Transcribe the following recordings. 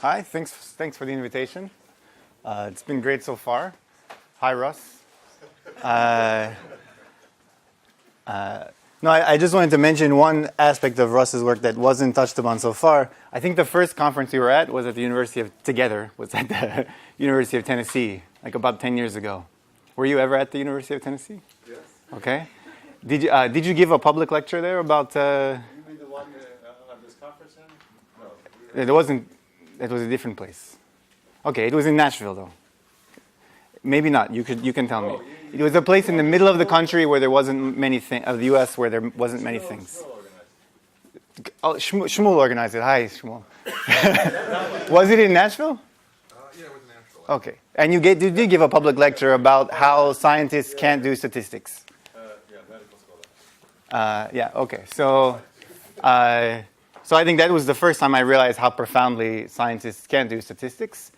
Hi, thanks for the invitation. It's been great so far. Hi, Russ. No, I just wanted to mention one aspect of Russ's work that wasn't touched upon so far. I think the first conference we were at was at the University of the University of Tennessee, like about 10 years ago. Were you ever at the University of Tennessee? Yes. Okay. Did you give a public lecture there about? You mean the one at this conference center? No. It wasn't. It was a different place. Okay, it was in Nashville though. Maybe not. You can tell me. It was a place in the middle of the country where there wasn't many things of the U.S. where there wasn't many things. Shmuel organized it. Hi, Shmuel. Was it in Nashville? Yeah, it was in Nashville. Okay. And you did give a public lecture about how scientists can't do statistics. Yeah, medical scholar. Yeah. Okay. So I think that was the first time I realized how profoundly scientists cannot do statistics.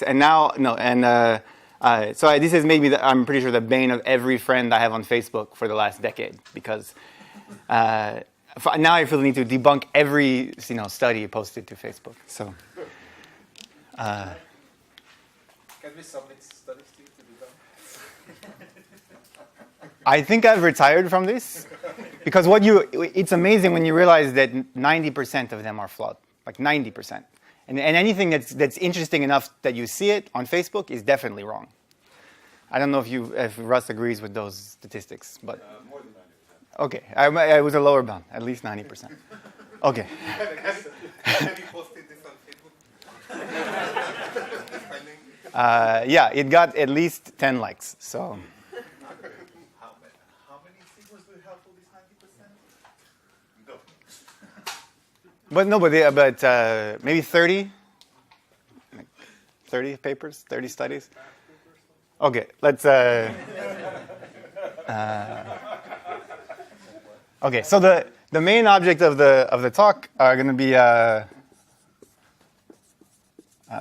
And now, no, and so this has made me, I'm pretty sure, the bane of every friend I have on Facebook for the last decade, because now I feel the need to debunk every study posted to Facebook. So, Can we submit studies to you to be done? I think I've retired from this, because it's amazing when you realize that 90% of them are flawed, like 90%. And anything that's interesting enough that you see it on Facebook is definitely wrong. I don't know if Russ agrees with those statistics, but More than 90%. okay, I was a lower bound, at least 90%. Okay. Have you posted this on Facebook? Yeah, it got at least 10 likes. So. How many sequences do you have for this 90%? No. But maybe 30 papers, 30 studies. Okay, let's. Okay, so the main object of the talk are going to be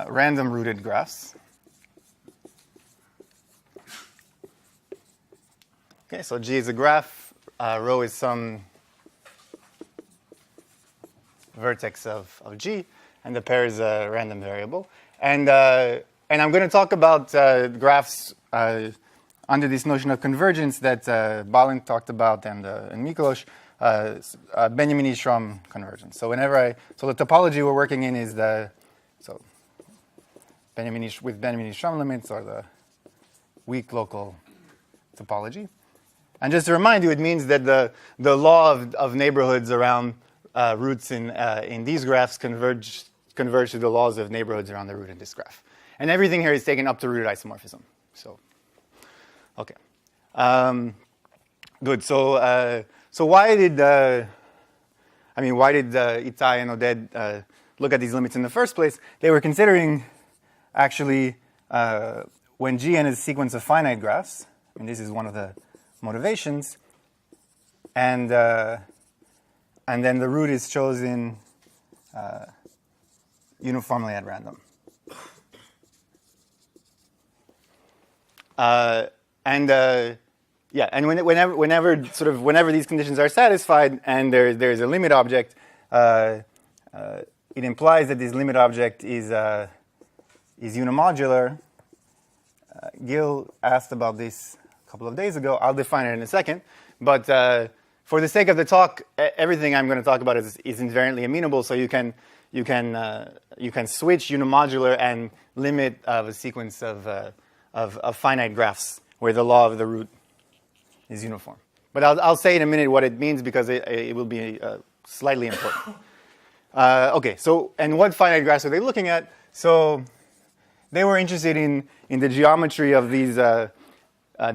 random rooted graphs. Okay, so G is a graph. Rho is some vertex of G, and the pair is a random variable. And I'm going to talk about graphs under this notion of convergence that Balint talked about and Miklos, Benjamin-Ishram convergence. So so the topology we're working in is with Benjamin-Ishram limits, or the weak local topology. And just to remind you, it means that the law of neighborhoods around roots in these graphs converge to the laws of neighborhoods around the root in this graph. And everything here is taken up to rooted isomorphism. So, okay. Good. So why did Itai and Oded look at these limits in the first place? They were considering, actually, when Gn is a sequence of finite graphs, and this is one of the motivations, and then the root is chosen uniformly at random. Whenever these conditions are satisfied and there's a limit object, it implies that this limit object is unimodular. Gil asked about this a couple of days ago. I'll define it in a second, but for the sake of the talk, everything I'm going to talk about is invariantly amenable. So you can switch unimodular and limit of a sequence of finite graphs where the law of the root is uniform. But I'll say in a minute what it means, because it will be slightly important. Okay. So, and what finite graphs are they looking at? So they were interested in the geometry of these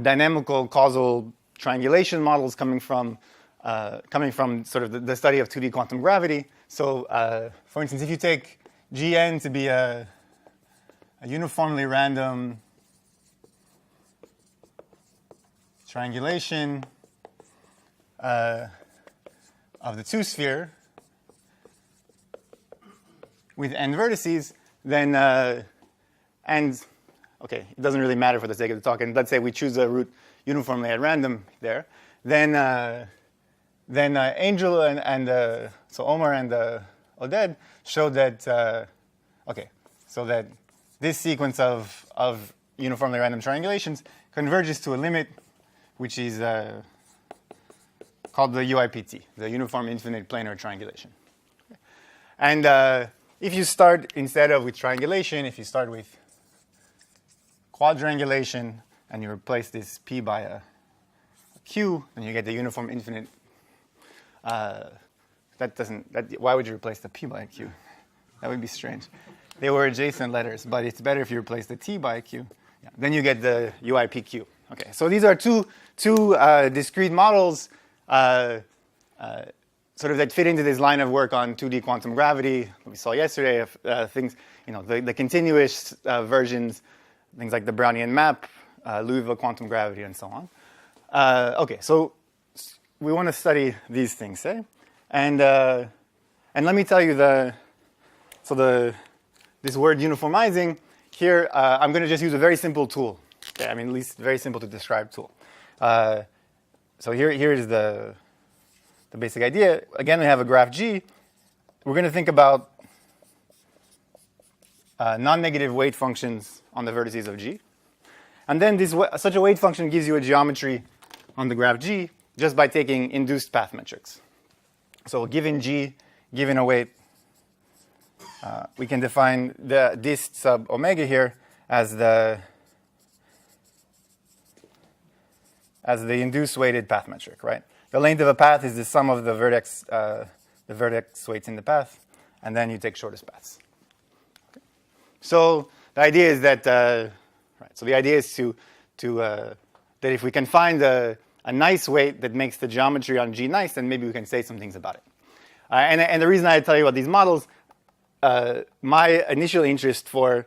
dynamical causal triangulation models coming from sort of the study of 2D quantum gravity. So, for instance, if you take Gn to be a uniformly random triangulation of the two-sphere with n vertices, then okay, it doesn't really matter for the sake of the talk. And let's say we choose a root uniformly at random there. Then Angel and so Omar and Oded showed that okay, so that this sequence of uniformly random triangulations converges to a limit which is called the UIPT, the uniform infinite planar triangulation. And if you start, instead of with triangulation, if you start with quadrangulation and you replace this P by a Q, then you get the uniform infinite. Why would you replace the P by a Q? That would be strange. They were adjacent letters, but it's better if you replace the T by a Q. Yeah. Then you get the UIPQ. Okay, so these are two discrete models sort of that fit into this line of work on 2D quantum gravity we saw yesterday of things, the continuous versions, things like the Brownian map, Louisville quantum gravity, and so on. Okay, so we want to study these things, eh? And let me tell you this word uniformizing here. I'm going to just use a very simple tool. Okay, at least very simple to describe tool. So here is the basic idea. Again, we have a graph G. We're going to think about non-negative weight functions on the vertices of G. And then such a weight function gives you a geometry on the graph G just by taking induced path metrics. So given G, given a weight, we can define the dist sub omega here as the induced weighted path metric, right? The length of a path is the sum of the vertex weights in the path, and then you take shortest paths. Okay. So the idea is that So the idea is that if we can find a nice weight that makes the geometry on G nice, then maybe we can say some things about it. And the reason I tell you about these models, my initial interest for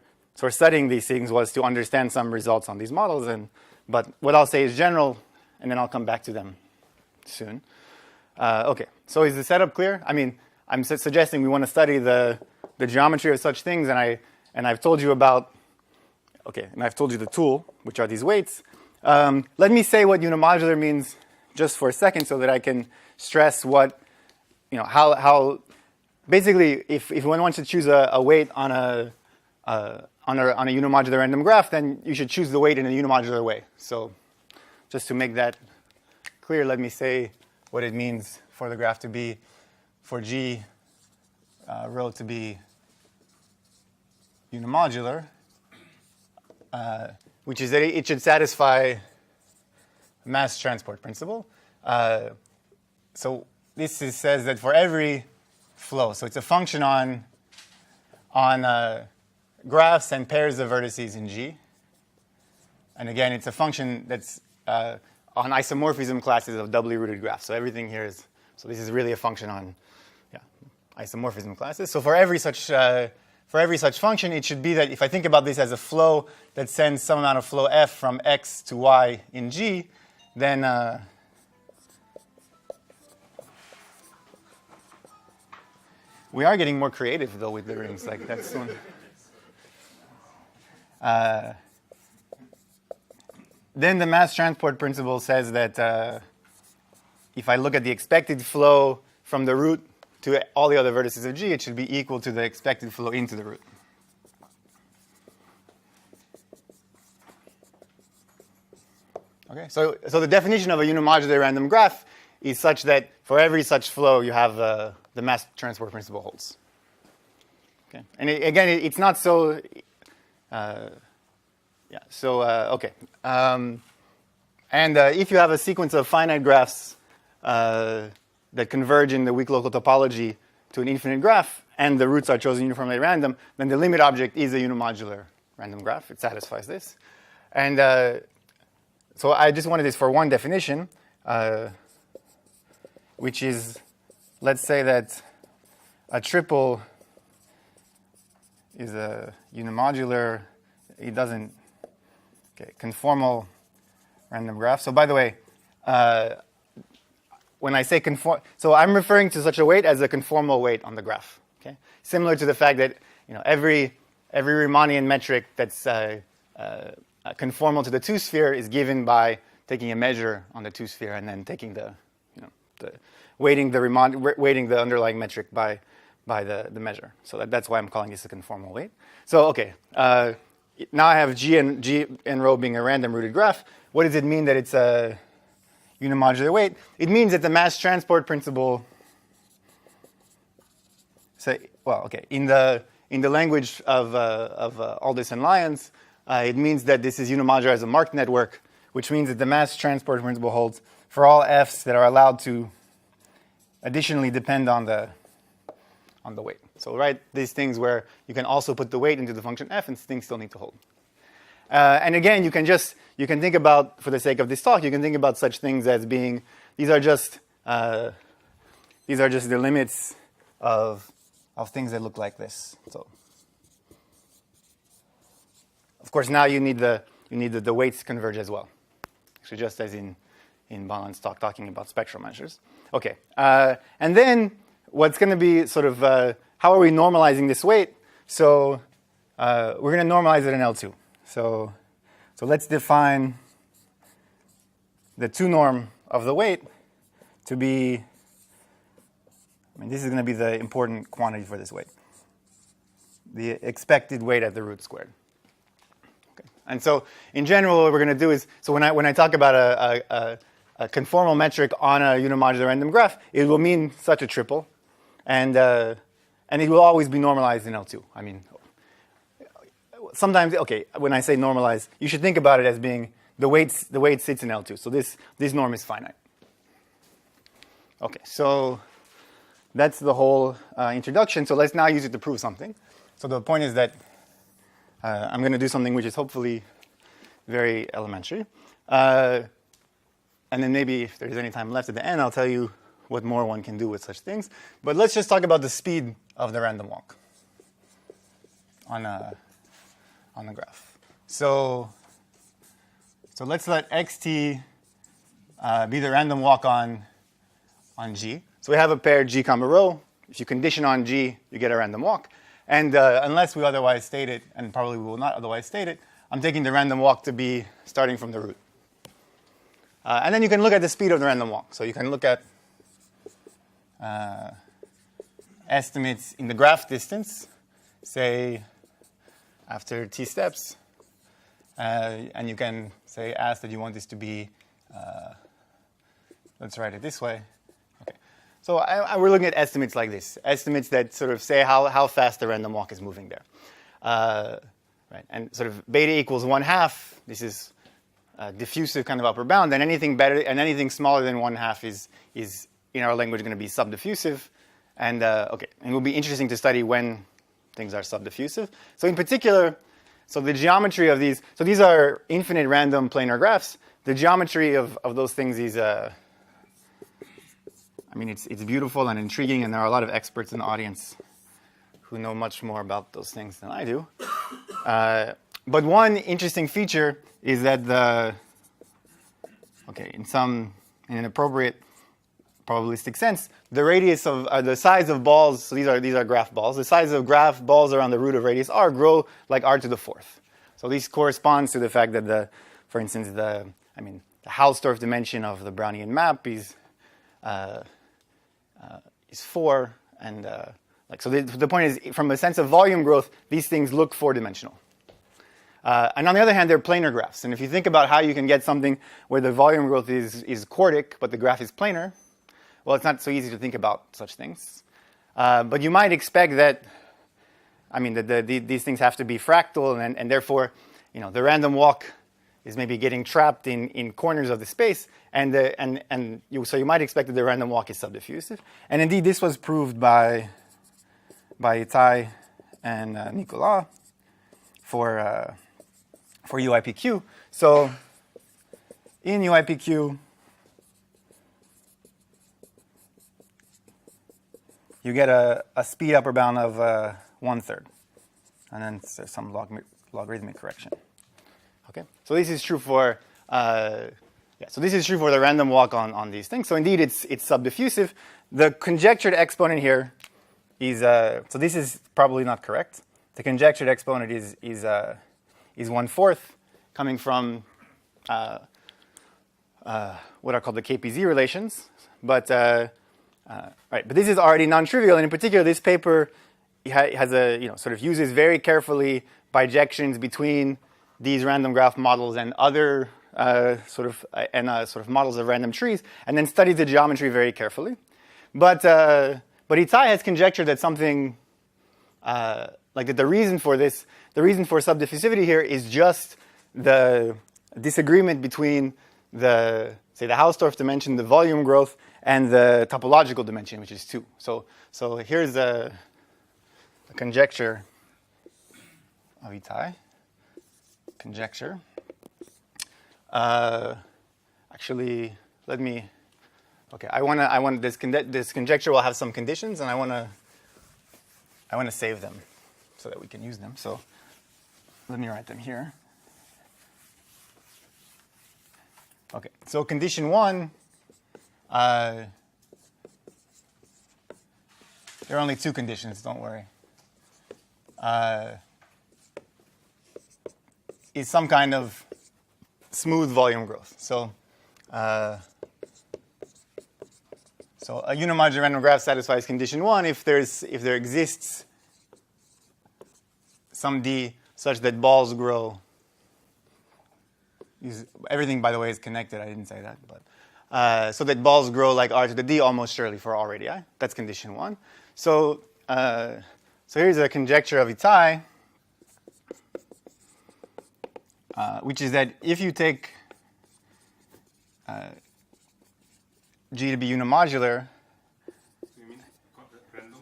studying these things was to understand some results on these models. But what I'll say is general, and then I'll come back to them soon. Okay, so is the setup clear? I'm suggesting we want to study the geometry of such things, and I've told you about. Okay, and I've told you the tool, which are these weights. Let me say what unimodular means just for a second, so that I can stress what, how. Basically, if one wants to choose a weight on a unimodular random graph, then you should choose the weight in a unimodular way. So, just to make that clear, let me say what it means for the graph to be, for G rho to be unimodular, which is that it should satisfy mass transport principle. So this says that for every flow, so it's a function on graphs and pairs of vertices in G. And again, it's a function that's on isomorphism classes of doubly rooted graphs. So everything here is, so this is really a function on isomorphism classes. So for every such function, it should be that if I think about this as a flow that sends some amount of flow f from x to y in G, then we are getting more creative, though, with the rings. Like that's one. Then the mass transport principle says that if I look at the expected flow from the root to all the other vertices of G, it should be equal to the expected flow into the root. Okay, so the definition of a unimodular random graph is such that for every such flow, you have the mass transport principle holds. Okay, and again, it's not so. Okay. If you have a sequence of finite graphs that converge in the weak local topology to an infinite graph, and the roots are chosen uniformly at random, then the limit object is a unimodular random graph. It satisfies this. And so I just wanted this for one definition, which is, let's say that a triple is a unimodular. It doesn't. Okay, conformal random graph. So by the way, when I say conform, so I'm referring to such a weight as a conformal weight on the graph. Okay, similar to the fact that every Riemannian metric that's conformal to the two-sphere is given by taking a measure on the two-sphere and then taking the weighting the underlying metric by by the measure. So that's why I'm calling this a conformal weight. So okay, now I have G and rho being a random rooted graph. What does it mean that it's a unimodular weight? It means that the mass transport principle, in the language of Aldous and Lyons, it means that this is unimodular as a marked network, which means that the mass transport principle holds for all f's that are allowed to additionally depend on the weight. So right, these things where you can also put the weight into the function f and things still need to hold. And again, you can think about, for the sake of this talk, you can think about such things as being, these are just the limits of things that look like this. So of course now you need the weights converge as well. Actually, just as in Balan's talk talking about spectral measures. Okay, and then what's going to be sort of how are we normalizing this weight? So we're going to normalize it in L2. So let's define the 2 norm of the weight to be, this is going to be the important quantity for this weight, the expected weight at the root squared. Okay. And so in general, what we're going to do is, so when I talk about a conformal metric on a unimodular random graph, it will mean such a triple, and it will always be normalized in L2. Sometimes, okay, when I say normalize, you should think about it as being the weight sits in L2. So this norm is finite. Okay, so that's the whole introduction. So let's now use it to prove something. So the point is that I'm going to do something which is hopefully very elementary. And then maybe if there's any time left at the end, I'll tell you what more one can do with such things. But let's just talk about the speed of the random walk on the graph. So let's let xt be the random walk on G. So we have a pair G comma rho. If you condition on G, you get a random walk. And unless we otherwise state it, and probably we will not otherwise state it, I'm taking the random walk to be starting from the root. And then you can look at the speed of the random walk. So you can look at estimates in the graph distance, say after t steps, and you can say ask that you want this to be, let's write it this way. Okay, so we're looking at estimates like this, estimates that sort of say how fast the random walk is moving there, right? And sort of beta equals 1/2. This is diffusive kind of upper bound, and anything better and anything smaller than 1/2 is in our language going to be subdiffusive, and okay, and it will be interesting to study when things are subdiffusive. So in particular, so the geometry of these, so these are infinite random planar graphs. The geometry of those things is, it's beautiful and intriguing, and there are a lot of experts in the audience who know much more about those things than I do. But one interesting feature is that in an appropriate probabilistic sense, the radius of the size of balls. So these are graph balls. The size of graph balls around the root of radius r grow like r to the 4th. So this corresponds to the fact that for instance, the Hausdorff dimension of the Brownian map is 4, and so the point is, from a sense of volume growth, these things look 4-dimensional. And on the other hand, they're planar graphs. And if you think about how you can get something where the volume growth is quartic, but the graph is planar, well, it's not so easy to think about such things. But you might expect that, these things have to be fractal, and therefore, the random walk is maybe getting trapped in corners of the space, so you might expect that the random walk is subdiffusive. And indeed, this was proved by Itai and Nicolas for UIPQ. So in UIPQ, you get a speed upper bound of 1/3, and then there's some logarithmic correction. Okay, so this is true for so this is true for the random walk on these things. So indeed, it's subdiffusive. The conjectured exponent here is so this is probably not correct. The conjectured exponent is 1/4 coming from what are called the KPZ relations, but Right, but this is already non-trivial, and in particular, this paper has sort of uses very carefully bijections between these random graph models and other sort of models of random trees, and then studies the geometry very carefully. But Itai has conjectured that something like that the reason for subdiffusivity here is just the disagreement between the Hausdorff dimension, the volume growth, and the topological dimension, which is 2. So here's a conjecture of Itai. Conjecture. Actually, let me. Okay, I want this conjecture will have some conditions, and I want to save them so that we can use them. So let me write them here. Okay, so condition 1. There are only 2 conditions. Don't worry. Is some kind of smooth volume growth. So a unimodular random graph satisfies condition 1 if there exists some d such that balls grow. Everything, by the way, is connected. I didn't say that, but so that balls grow like r to the d almost surely for all radii. That's condition 1. So here's a conjecture of Itai, which is that if you take G to be unimodular. You mean random?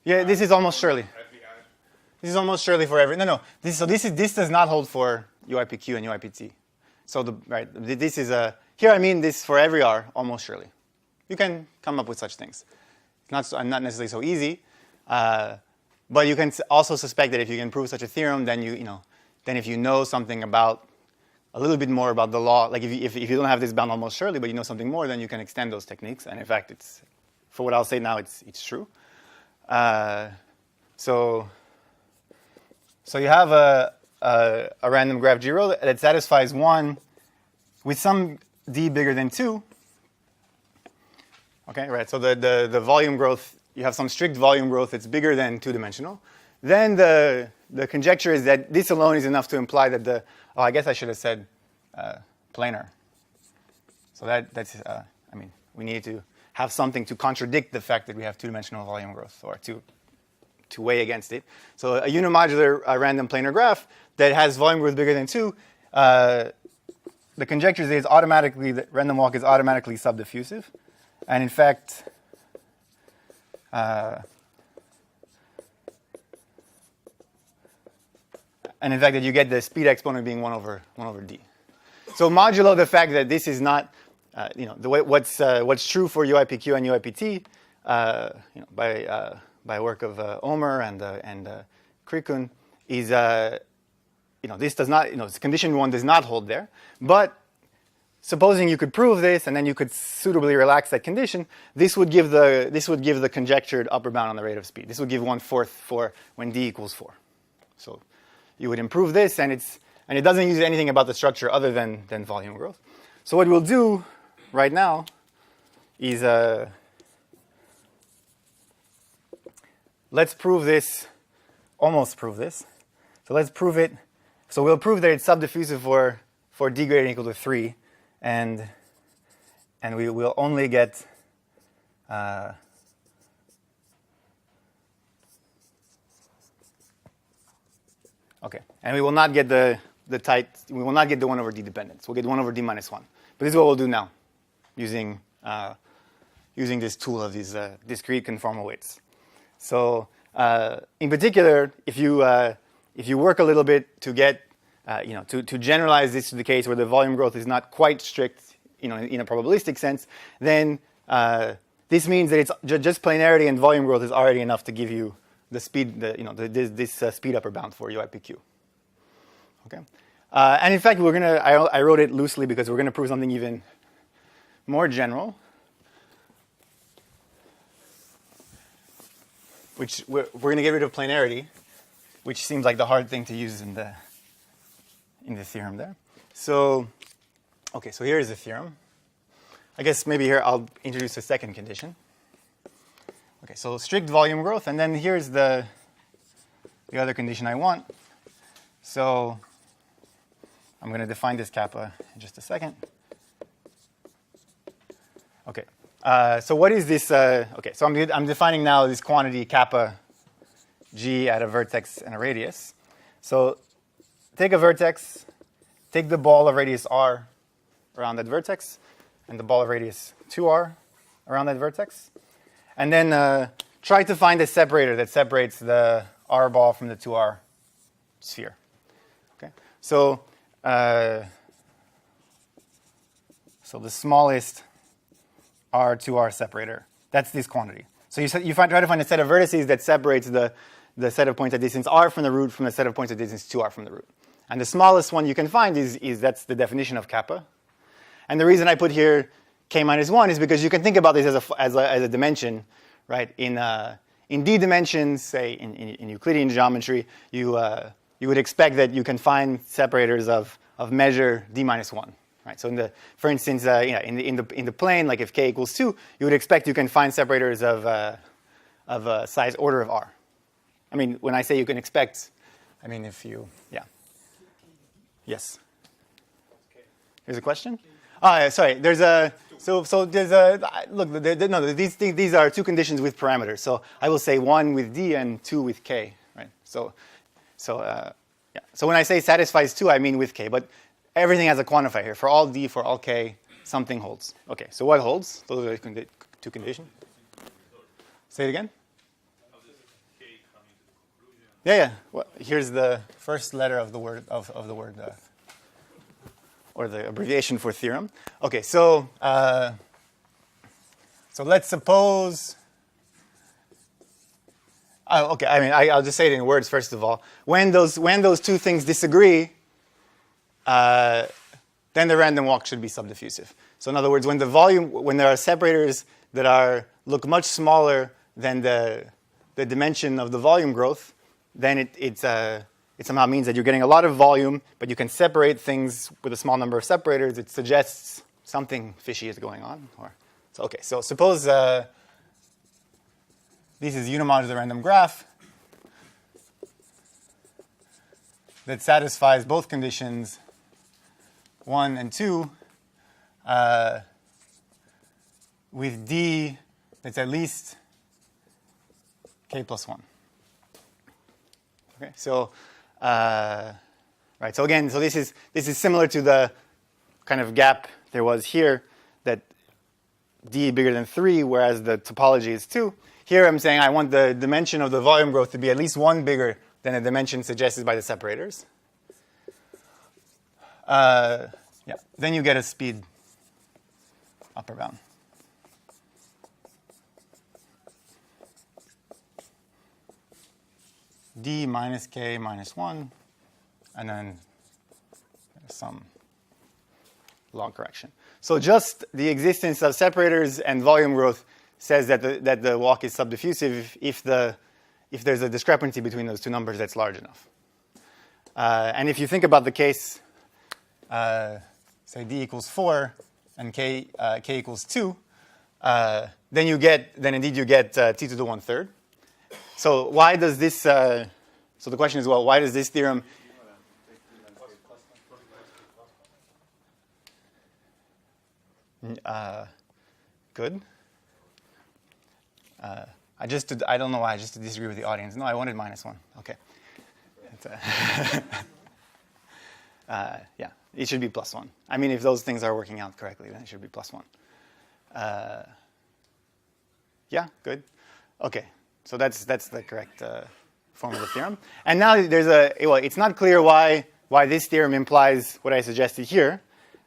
Yeah, this is almost surely. This is almost surely for every. No. This does not hold for UIPQ and UIPT. So this is a. Here I mean this for every R almost surely. You can come up with such things. It's not necessarily so easy, but you can also suspect that if you can prove such a theorem, then then if you know something about a little bit more about the law, like if you don't have this bound almost surely, but you know something more, then you can extend those techniques. And in fact, it's for what I'll say now, it's true. So you have a random graph G rho that satisfies 1 with some d bigger than 2. Okay, right. So the volume growth, you have some strict volume growth that's bigger than 2-dimensional. Then the conjecture is that this alone is enough to imply that I guess I should have said planar. So that's we need to have something to contradict the fact that we have 2-dimensional volume growth, or to weigh against it. So a unimodular random planar graph that has volume growth bigger than 2, the conjecture is that random walk is automatically subdiffusive. And in fact, that you get the speed exponent being 1 over d. So modulo the fact that this is not, what's true for UIPQ and UIPT, by work of Omer and Krikun, is this does not, condition 1 does not hold there. But supposing you could prove this, and then you could suitably relax that condition, this would give the conjectured upper bound on the rate of speed. This would give 1/4 for when d equals 4. So you would improve this, and it doesn't use anything about the structure other than volume growth. So what we'll do right now is let's prove this, almost prove this. So let's prove it. So we'll prove that it's subdiffusive for d greater than or equal to 3. And we will only get okay, and we will not get the 1 over d dependence. We'll get 1 over d minus 1. But this is what we'll do now, using this tool of these discrete conformal weights. So in particular, if you work a little bit to get to generalize this to the case where the volume growth is not quite strict, in a probabilistic sense, then this means that it's just planarity and volume growth is already enough to give you the speed, this speed upper bound for UIPQ. Okay, and in fact, I wrote it loosely because we're gonna prove something even more general, which we're gonna get rid of planarity, which seems like the hard thing to use in the theorem there. So, okay, so here is the theorem. I guess maybe here I'll introduce a second condition. Okay, so strict volume growth, and then here's the other condition I want. So I'm going to define this kappa in just a second. Okay, so what is this? Okay, so I'm defining now this quantity kappa g at a vertex and a radius. So take a vertex, take the ball of radius r around that vertex, and the ball of radius 2r around that vertex. And then try to find a separator that separates the r ball from the 2r sphere. Okay, so the smallest r2r separator, that's this quantity. So you try to find a set of vertices that separates the set of points at distance r from the root from the set of points at distance 2r from the root. And the smallest one you can find is that's the definition of kappa. And the reason I put here k minus 1 is because you can think about this as a dimension, right? In d dimensions, say in Euclidean geometry, you would expect that you can find separators of measure d minus 1, right? So for instance, in the plane, like if k equals 2, you would expect you can find separators of size order of r. I mean, when I say you can expect, I mean if you, yeah. Yes. Here's a question. Sorry. There's a look. No, these are two conditions with parameters. So I will say 1 with d and 2 with k, right? So yeah. So when I say satisfies 2, I mean with k. But everything has a quantifier here. For all d, for all k, something holds. Okay. So what holds? Those are the two conditions. Say it again. Yeah. Well, here's the first letter of the word of the word. Or the abbreviation for theorem. Okay, so let's suppose. Okay, I mean I'll just say it in words first of all. When those two things disagree, then the random walk should be subdiffusive. So in other words, when there are separators that look much smaller than the dimension of the volume growth, then it somehow means that you're getting a lot of volume, but you can separate things with a small number of separators. It suggests something fishy is going on. So suppose this is unimodular random graph that satisfies both conditions 1 and 2 with d that's at least k plus 1. Okay, so right. So again, this is similar to the kind of gap there was here that d bigger than 3, whereas the topology is 2. Here I'm saying I want the dimension of the volume growth to be at least 1 bigger than the dimension suggested by the separators. Yeah. Then you get a speed upper bound. D minus k minus 1, and then some log correction. So just the existence of separators and volume growth says that the walk is subdiffusive if there's a discrepancy between those two numbers that's large enough. And if you think about the case, say d equals 4 and k equals 2, then indeed you get t to the 1/3. So why does this? So the question is, well, why does this theorem? Good. I don't know why. Just to disagree with the audience. No, I wanted -1. Okay. Yeah, it should be +1. I mean, if those things are working out correctly, then it should be +1. Yeah, good. Okay. So that's the correct form of the theorem. And now it's not clear why this theorem implies what I suggested here.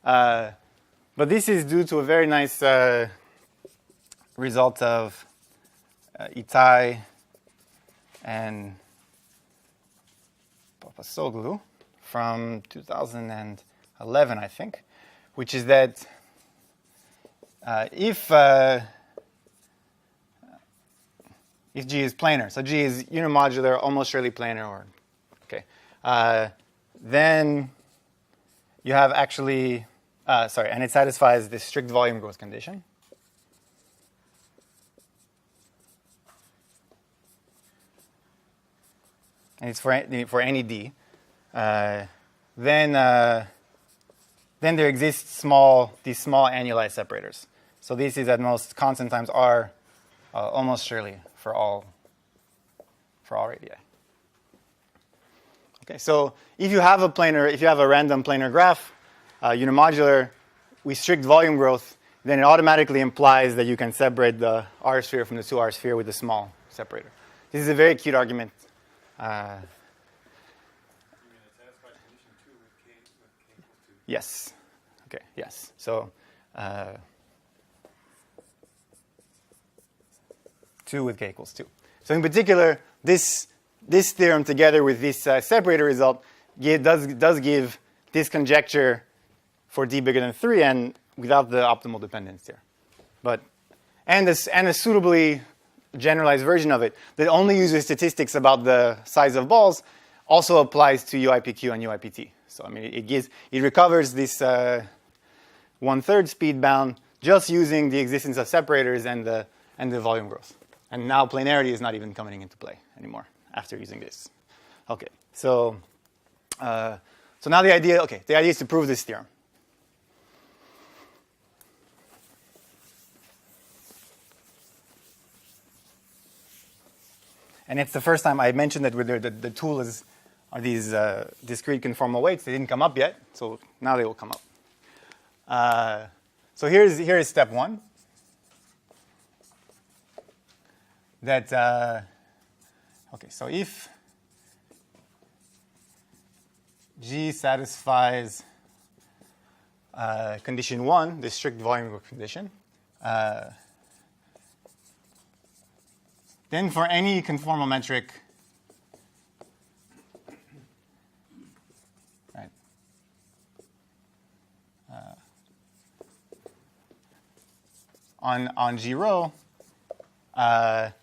But this is due to a very nice result of Itai and Papasoglu from 2011, I think, which is that if G is planar, so G is unimodular, almost surely planar, then you have actually and it satisfies this strict volume growth condition. And it's for any d. Then there exist these small annualized separators. So this is at most constant times r, almost surely for all radii. Okay, so if you have a random planar graph, unimodular, with strict volume growth, then it automatically implies that you can separate the R sphere from the 2R sphere with a small separator. This is a very cute argument. Yes. Okay. Yes. So 2 with k equals 2. So in particular, this theorem together with this separator result does give this conjecture for d bigger than 3 and without the optimal dependence here. And a suitably generalized version of it that only uses statistics about the size of balls also applies to UIPQ and UIPT. So I mean, it recovers this 1/3 speed bound just using the existence of separators and the volume growth. And now planarity is not even coming into play anymore after using this. Okay, so now the idea is to prove this theorem. And it's the first time I mentioned that the tool are these discrete conformal weights. They didn't come up yet, so now they will come up. So here is step 1. So if G satisfies condition 1, the strict volume growth condition, then for any conformal metric, right, on G rho, the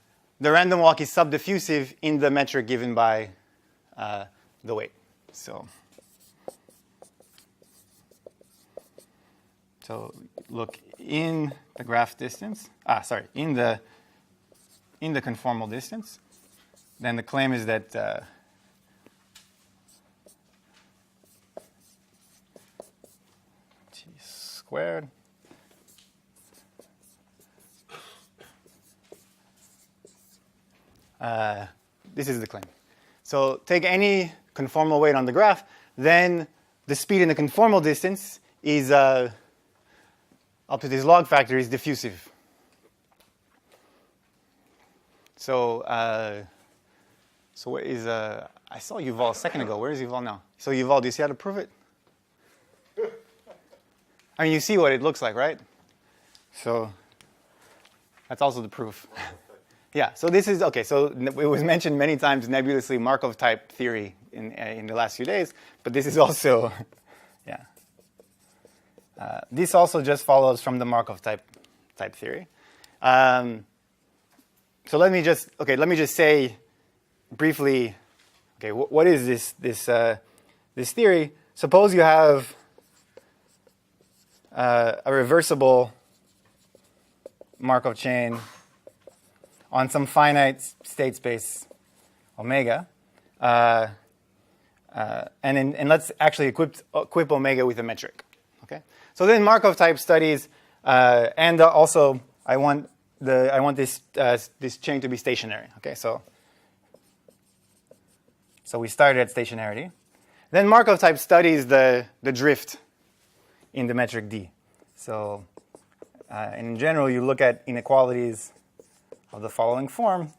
random walk is subdiffusive in the metric given by the weight. So look in the graph distance. In the conformal distance, then the claim is that T squared this is the claim. So take any conformal weight on the graph, then the speed in the conformal distance is up to this log factor is diffusive. So what is I saw Yuval a second ago. Where is Yuval now? So Yuval, do you see how to prove it? I mean, you see what it looks like, right? So that's also the proof. Yeah. So this is okay. So it was mentioned many times nebulously Markov type theory in the last few days, but this is also this also just follows from the Markov type theory. So let me just say briefly, what is this theory? Suppose you have a reversible Markov chain on some finite state space omega, and let's actually equip omega with a metric. Okay, so then Markov type studies, and also I want this chain to be stationary. Okay, so we started at stationarity. Then Markov type studies the drift in the metric D. So in general, you look at inequalities of the following form,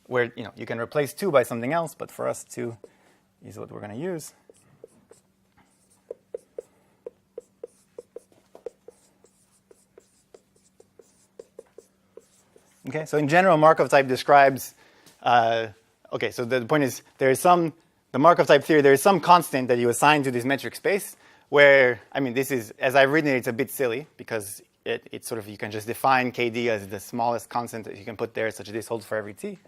where you can replace 2 by something else, but for us 2 is what we're going to use. Okay, so in general, Markov type describes. So the point is, the Markov type theory. There is some constant that you assign to this metric space. Where this is, as I've written it, it's a bit silly because it's sort of you can just define KD as the smallest constant that you can put there, such that this holds for every t.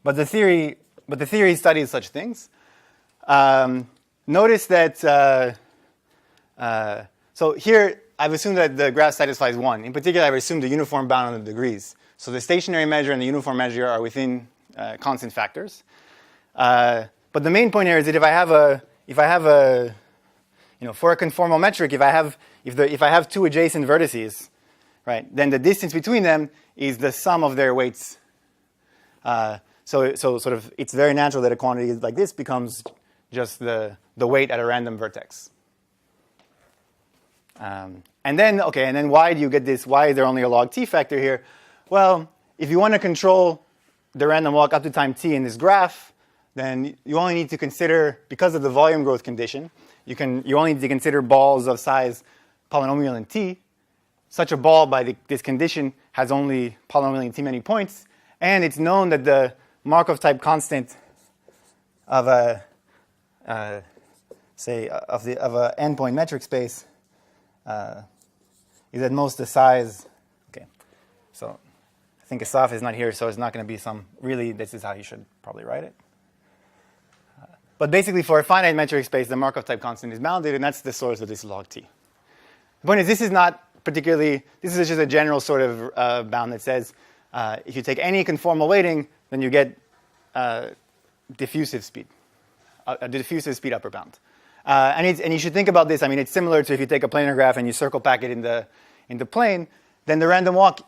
But the theory studies such things. Notice that So here, I've assumed that the graph satisfies 1. In particular, I've assumed the uniform bound on the degrees. So the stationary measure and the uniform measure are within constant factors. But the main point here is that if I have a for a conformal metric, if I have two adjacent vertices, right, then the distance between them is the sum of their weights. So sort of, it's very natural that a quantity like this becomes just the weight at a random vertex. And then why do you get this? Why is there only a log t factor here? Well, if you want to control the random walk up to time t in this graph, then you only need to consider, because of the volume growth condition, you only need to consider balls of size polynomial in t. Such a ball, by this condition, has only polynomial in t many points, and it's known that the Markov type constant of a n-point metric space is at most the size. Okay, so I think Asaf is not here, so it's not going to be some. Really, this is how you should probably write it. But basically, for a finite metric space, the Markov type constant is bounded, and that's the source of this log t. The point is, this is not particularly. This is just a general sort of bound that says if you take any conformal weighting, then you get diffusive speed, a diffusive speed upper bound. And you should think about this. I mean, it's similar to if you take a planar graph and you circle pack it in the plane, then the random walk,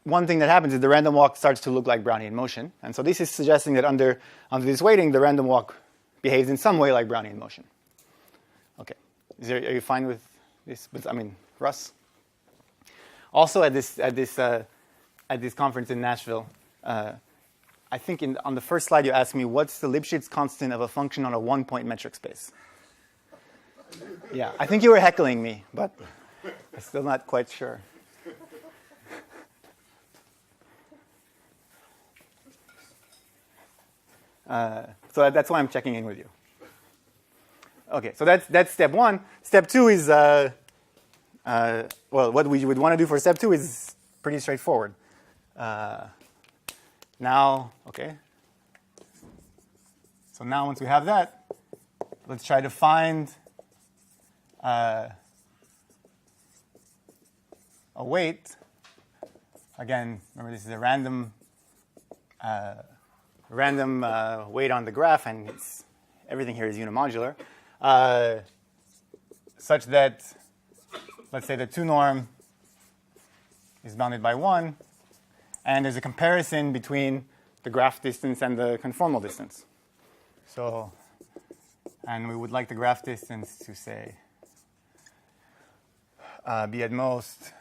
one thing that happens is the random walk starts to look like Brownian motion. And so this is suggesting that under this weighting, the random walk behaves in some way like Brownian motion. Okay, are you fine with this? Russ. Also at this conference in Nashville, I think on the first slide you asked me what's the Lipschitz constant of a function on a one-point metric space. Yeah, I think you were heckling me, but I'm still not quite sure. So that's why I'm checking in with you. Okay, so that's step one. Step two is, what we would want to do for step two is pretty straightforward. Now, okay. So now once we have that, let's try to find a weight. Again, remember this is a random weight on the graph, and everything here is unimodular, such that, let's say the 2 norm is bounded by 1, and there's a comparison between the graph distance and the conformal distance. So, and we would like the graph distance to say be at most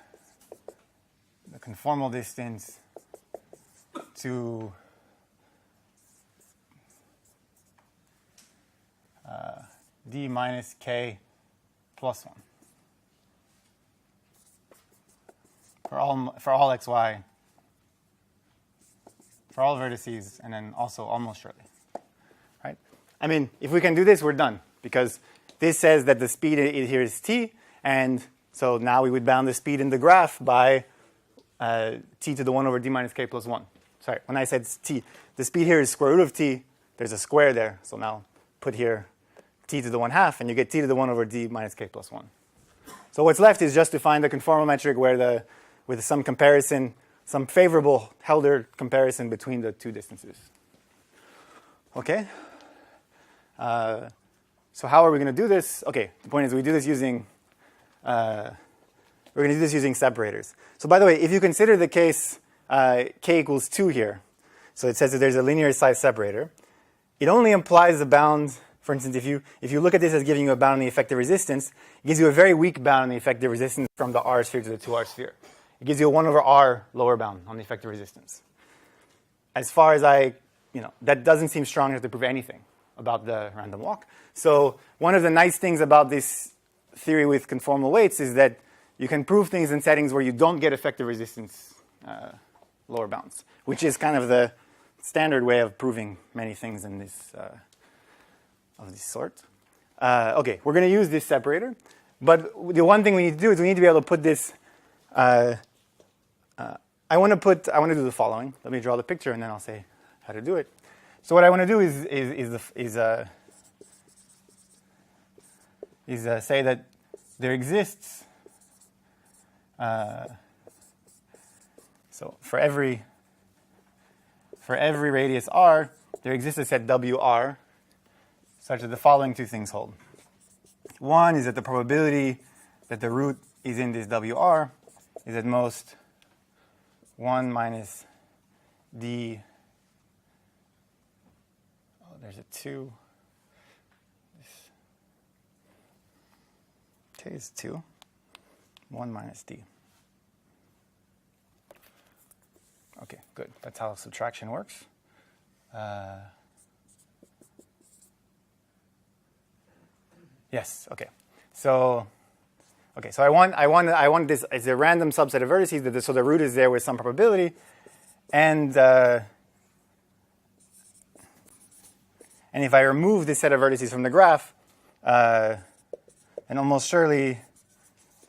the conformal distance to d minus k plus 1 for all xy, for all vertices, and then also almost surely. Right? I mean, if we can do this, we're done, because this says that the speed here is t, and so now we would bound the speed in the graph by t to the 1 over d minus k plus 1. Sorry, when I said t, the speed here is square root of t. There's a square there, so now put here t to the 1/2, and you get t to the 1 over d minus k plus 1. So what's left is just to find the conformal metric where with some comparison, some favorable Helder comparison between the two distances. Okay. So how are we going to do this? Okay, the point is we do this using we're going to do this using separators. So by the way, if you consider the case k equals 2 here, so it says that there's a linear size separator, it only implies a bound. For instance, if you look at this as giving you a bound on the effective resistance, it gives you a very weak bound on the effective resistance from the R sphere to the 2R sphere. It gives you a 1 over R lower bound on the effective resistance. As far as that doesn't seem strong enough to prove anything about the random walk. So one of the nice things about this theory with conformal weights is that you can prove things in settings where you don't get effective resistance lower bounds, which is kind of the standard way of proving many things in this of this sort. Okay, we're going to use this separator, but the one thing we need to do is we need to be able to put this. I want to do the following. Let me draw the picture, and then I'll say how to do it. So what I want to do is say that there exists, so for every radius r, there exists a set WR such that the following two things hold. One is that the probability that the root is in this WR is at most 1 minus d. Oh, there's a 2. Okay, it's 2. 1 minus d. Okay, good. That's how subtraction works. Yes. Okay. So I want this as a random subset of vertices. So the root is there with some probability, and if I remove this set of vertices from the graph, then almost surely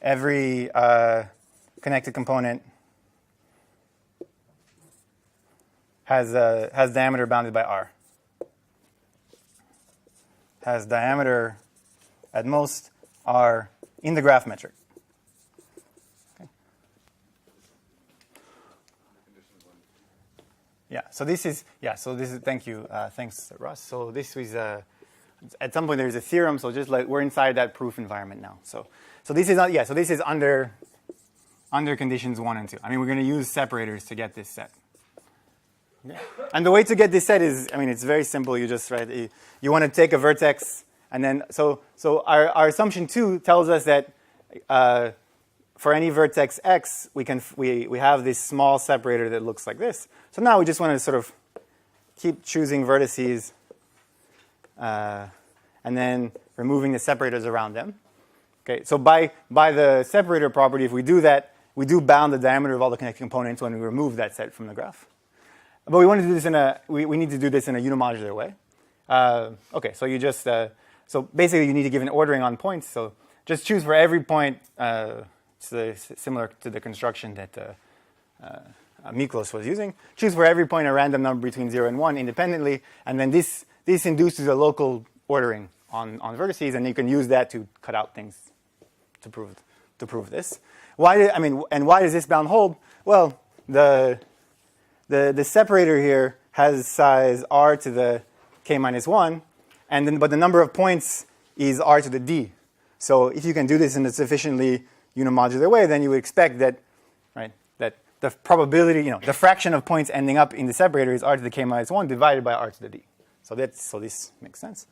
every connected component has diameter bounded by r. Has diameter at most r in the graph metric. Okay. Yeah. So this is thank you. Thanks, Russ. So this was at some point there's a theorem. So just like we're inside that proof environment now. So this is So this is under conditions 1 and 2. I mean, we're going to use separators to get this set. Yeah. And the way to get this set is, I mean, it's very simple. You just you want to take a vertex, and then so our assumption 2 tells us that for any vertex x, we have this small separator that looks like this. So now we just want to sort of keep choosing vertices, and then removing the separators around them. Okay. So by the separator property, if we do that, we do bound the diameter of all the connected components when we remove that set from the graph. But we want to do this we need to do this in a unimodular way. Okay, so you just so basically you need to give an ordering on points. So just choose for every point. Similar to the construction that Miklos was using. Choose for every point a random number between 0 and 1 independently, and then this induces a local ordering on vertices, and you can use that to cut out things to prove this. Why does this bound hold? Well, the separator here has size r to the k minus 1, but the number of points is r to the d. So if you can do this in a sufficiently unimodular way, then you would expect that the probability, the fraction of points ending up in the separator is r to the k minus 1 divided by r to the d. So this makes sense.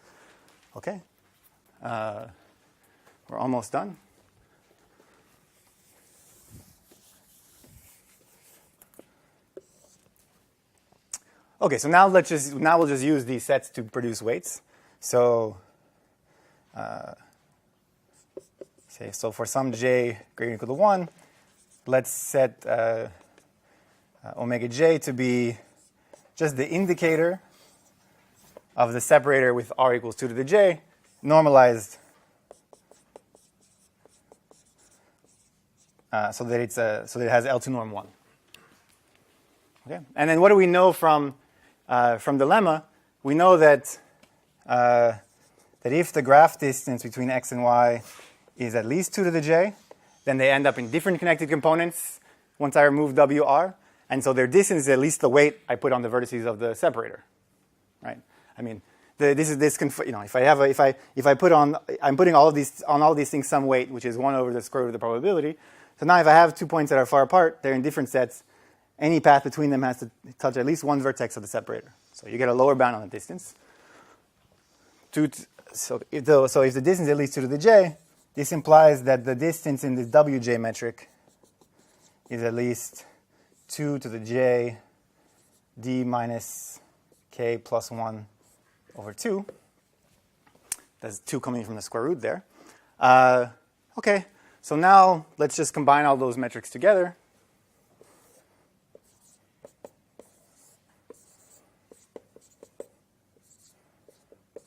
Okay, we're almost done. Okay, so now we'll just use these sets to produce weights. So so for some j greater than or equal to 1, let's set omega j to be just the indicator of the separator with r equals 2 to the j, normalized so that it has L2 norm 1. Okay, and then what do we know from the lemma? We know that if the graph distance between x and y is at least 2 to the j, then they end up in different connected components once I remove WR, and so their distance is at least the weight I put on the vertices of the separator, right? I mean, if I put on, I'm putting all of these things some weight, which is 1 over the square root of the probability. So now if I have 2 points that are far apart, they're in different sets. Any path between them has to touch at least one vertex of the separator. So you get a lower bound on the distance. So if the distance is at least 2 to the j, this implies that the distance in this wj metric is at least 2 to the j d minus k plus 1 over 2. There's 2 coming from the square root there. Okay, so now let's just combine all those metrics together.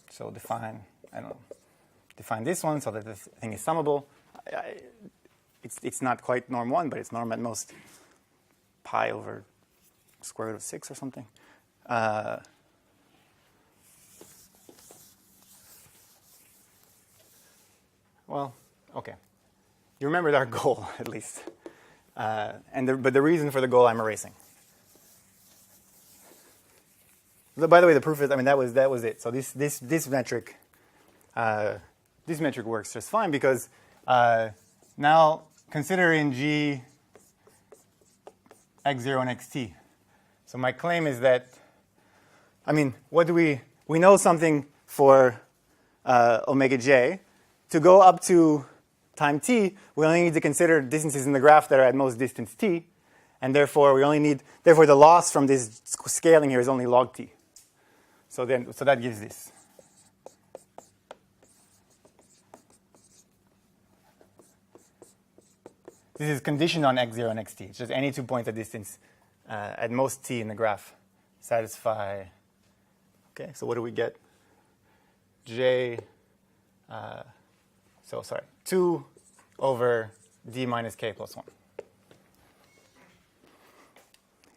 So define this one so that the thing is summable. It's not quite norm 1, but it's norm at most pi over square root of 6 or something. Well, okay. you remembered our goal at least. But the reason for the goal I'm erasing. By the way, the proof is, that was it. So this metric works just fine because now consider in G x0 and xt. So my claim is that, what do we know something for omega j. To go up to time t, we only need to consider distances in the graph that are at most distance t, and therefore the loss from this scaling here is only log t. So that gives this. This is conditioned on x0 and xt. It's just any 2 points at distance at most t in the graph satisfy. Okay, so what do we get? J. 2 over d minus k plus 1.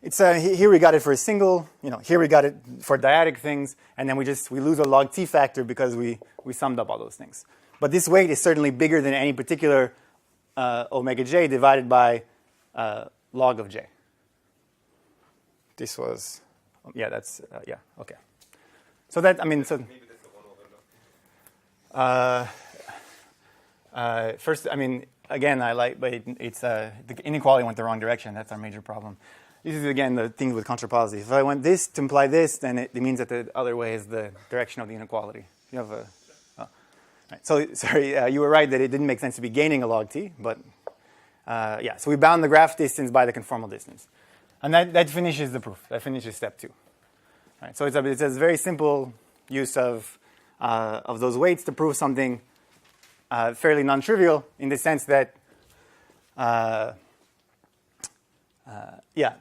It's here we got it for a single. Here we got it for dyadic things, and then we lose a log t factor because we summed up all those things. But this weight is certainly bigger than any particular omega j divided by log of j. This was, that's okay. So that maybe that's the 1 over. First, again, but it's the inequality went the wrong direction. That's our major problem. This is again the thing with contrapositive. If I want this to imply this, then it means that the other way is the direction of the inequality. You have a. Right. So sorry, you were right that it didn't make sense to be gaining a log t, but so we bound the graph distance by the conformal distance, and that finishes the proof. That finishes step 2. Right. So it's a very simple use of those weights to prove something fairly non-trivial in the sense that,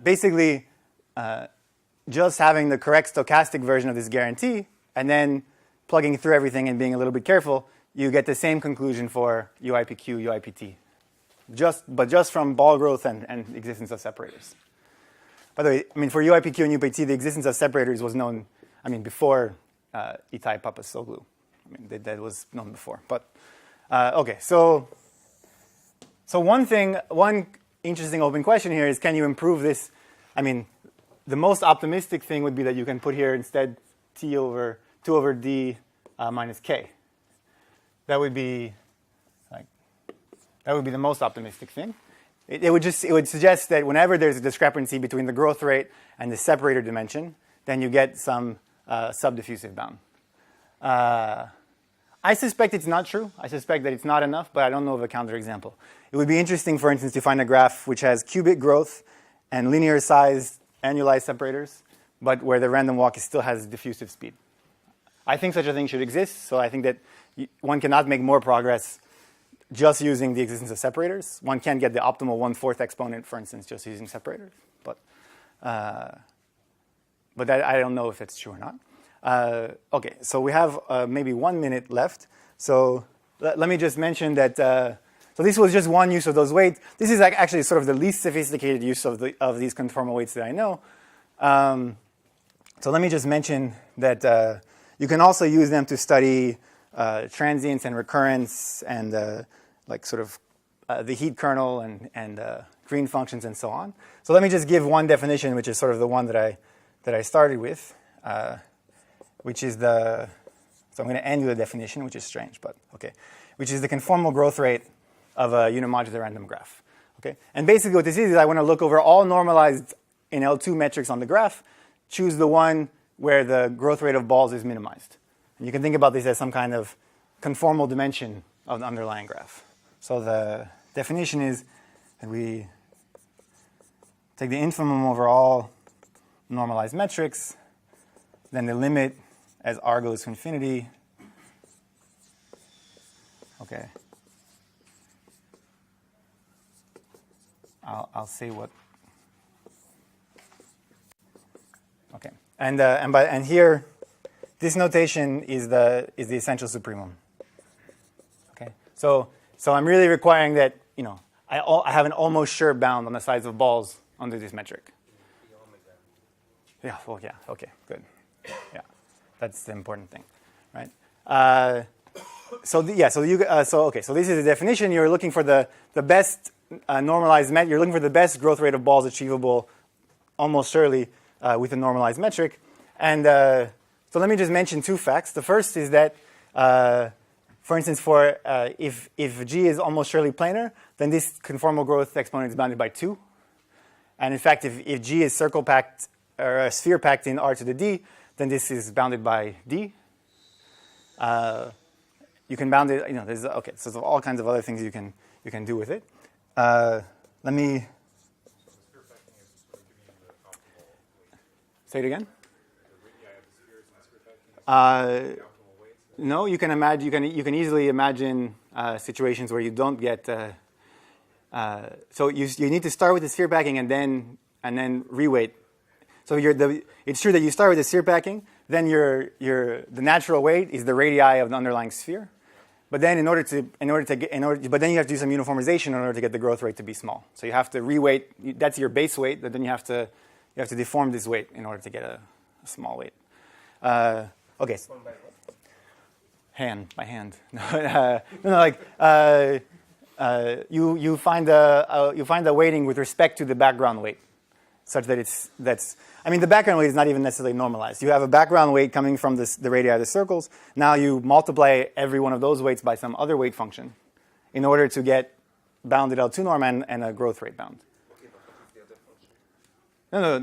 basically, just having the correct stochastic version of this guarantee and then plugging through everything and being a little bit careful, you get the same conclusion for UIPQ, UIPT, just from ball growth and existence of separators. By the way, for UIPQ and UIPT, the existence of separators was known, before Itai Papa's glue. That was known before. But okay, so one interesting open question here is, can you improve this? The most optimistic thing would be that you can put here instead t over 2 over d minus k. That would be the most optimistic thing. It would suggest that whenever there's a discrepancy between the growth rate and the separator dimension, then you get some subdiffusive bound. I suspect it's not true. I suspect that it's not enough, but I don't know of a counterexample. It would be interesting, for instance, to find a graph which has cubic growth and linear sized annualized separators, but where the random walk still has diffusive speed. I think such a thing should exist, so I think that one cannot make more progress just using the existence of separators. One can get the optimal 1/4 exponent, for instance, just using separators, but that, I don't know if it's true or not. Okay, so we have maybe 1 minute left. So let me just mention that. So this was just one use of those weights. This is actually sort of the least sophisticated use of these conformal weights that I know. So let me just mention that you can also use them to study transients and recurrence and the heat kernel and green functions and so on. So let me just give one definition, which is sort of the one that I started with, which is so I'm going to end with a definition, which is strange, but okay, which is the conformal growth rate of a unimodular random graph. Okay, and basically what this is I want to look over all normalized in L2 metrics on the graph, choose the one where the growth rate of balls is minimized. And you can think about this as some kind of conformal dimension of the underlying graph. So the definition is that we take the infimum over all normalized metrics, then the limit as r goes to infinity. Okay. I'll say what. Okay, and here, this notation is the essential supremum. Okay, so I'm really requiring that I have an almost sure bound on the size of balls under this metric. Yeah. Well, yeah. Okay. Good. Yeah, that's the important thing, right? So this is the definition. You're looking for the best normalized You're looking for the best growth rate of balls achievable, almost surely with a normalized metric. And so let me just mention two facts. The first is that, for instance, if G is almost surely planar, then this conformal growth exponent is bounded by 2. And in fact, if G is circle packed or a sphere packed in R to the D, then this is bounded by D. You can bound it. There's so there's all kinds of other things you can do with it. Let me say it again. No, you can imagine. You can easily imagine situations where you don't get. So you need to start with the sphere packing and then reweight. So it's true that you start with the sphere packing. Then the natural weight is the radii of the underlying sphere. But then but then you have to do some uniformization in order to get the growth rate to be small. So you have to reweight. That's your base weight, but then you have to deform this weight in order to get a small weight. Okay. By hand. You find the weighting with respect to the background weight, such that the background weight is not even necessarily normalized. You have a background weight coming from the radii of the circles. Now you multiply every one of those weights by some other weight function in order to get bounded L2 norm and a growth rate bound. Okay, but what is the other function? No,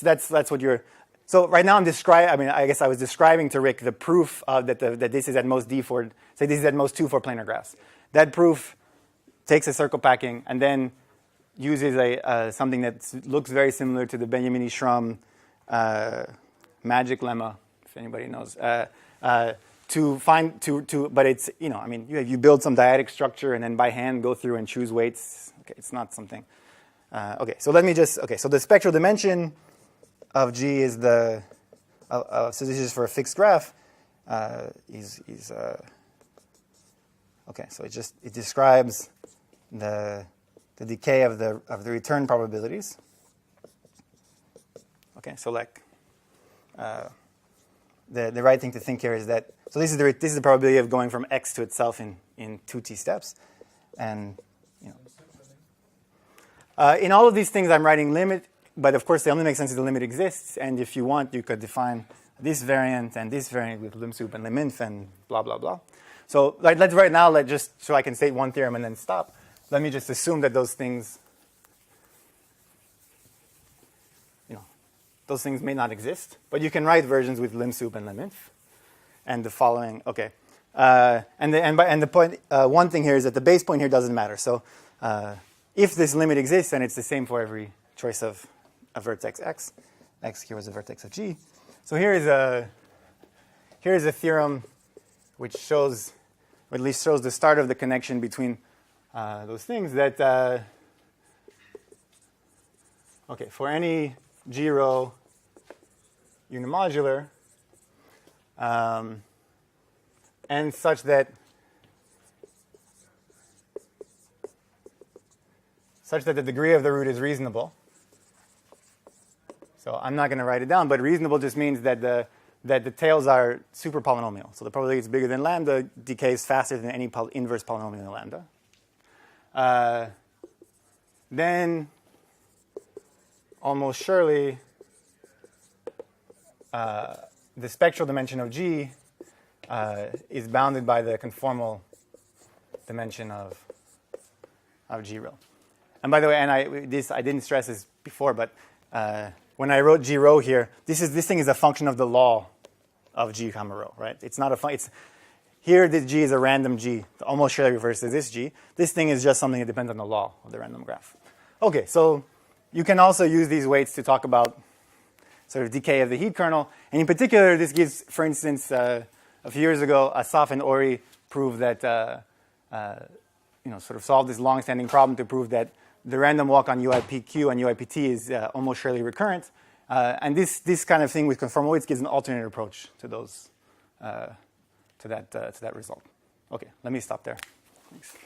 that's what you're. So right now I guess I was describing to Rick the proof that this is at most D for, say this is at most 2 for planar graphs. That proof takes a circle packing and then uses something that looks very similar to the Benjamini Schramm magic lemma, if anybody knows, but it's you build some dyadic structure and then by hand go through and choose weights. Okay, it's not something. So let me just so the spectral dimension of G is so this is for a fixed graph. So it describes the decay of the return probabilities. Okay, so the right thing to think here is that this is the probability of going from X to itself in 2t steps, and in all of these things I'm writing limit, but of course they only make sense if the limit exists. And if you want, you could define this variant and this variant with lim_sup and lim_inf and blah blah blah. So so I can state one theorem and then stop. Let me just assume that those things may not exist, but you can write versions with lim_sup and lim_inf, and the following. Okay, the point. One thing here is that the base point here doesn't matter. So if this limit exists, then it's the same for every choice of a vertex x. X here was a vertex of G. So here is a theorem which shows, or at least shows the start of the connection between those things. That for any G rho unimodular, and such that the degree of the root is reasonable. So I'm not going to write it down, but reasonable just means that the tails are super polynomial. So the probability is bigger than lambda decays faster than any inverse polynomial in lambda. Then almost surely the spectral dimension of G is bounded by the conformal dimension of G rho. And by the way, I didn't stress this before, but when I wrote G rho here, this thing is a function of the law of G comma rho, right? It's not a function. Here, this G is a random G. Almost surely refers to this G. This thing is just something that depends on the law of the random graph. Okay, so you can also use these weights to talk about sort of decay of the heat kernel. And in particular, this gives, for instance, a few years ago, Asaf and Ori proved that, sort of solved this long-standing problem to prove that the random walk on UIPQ and UIPT is almost surely recurrent. And this kind of thing with conformal weights gives an alternate approach to those, to that result. Okay, let me stop there. Thanks.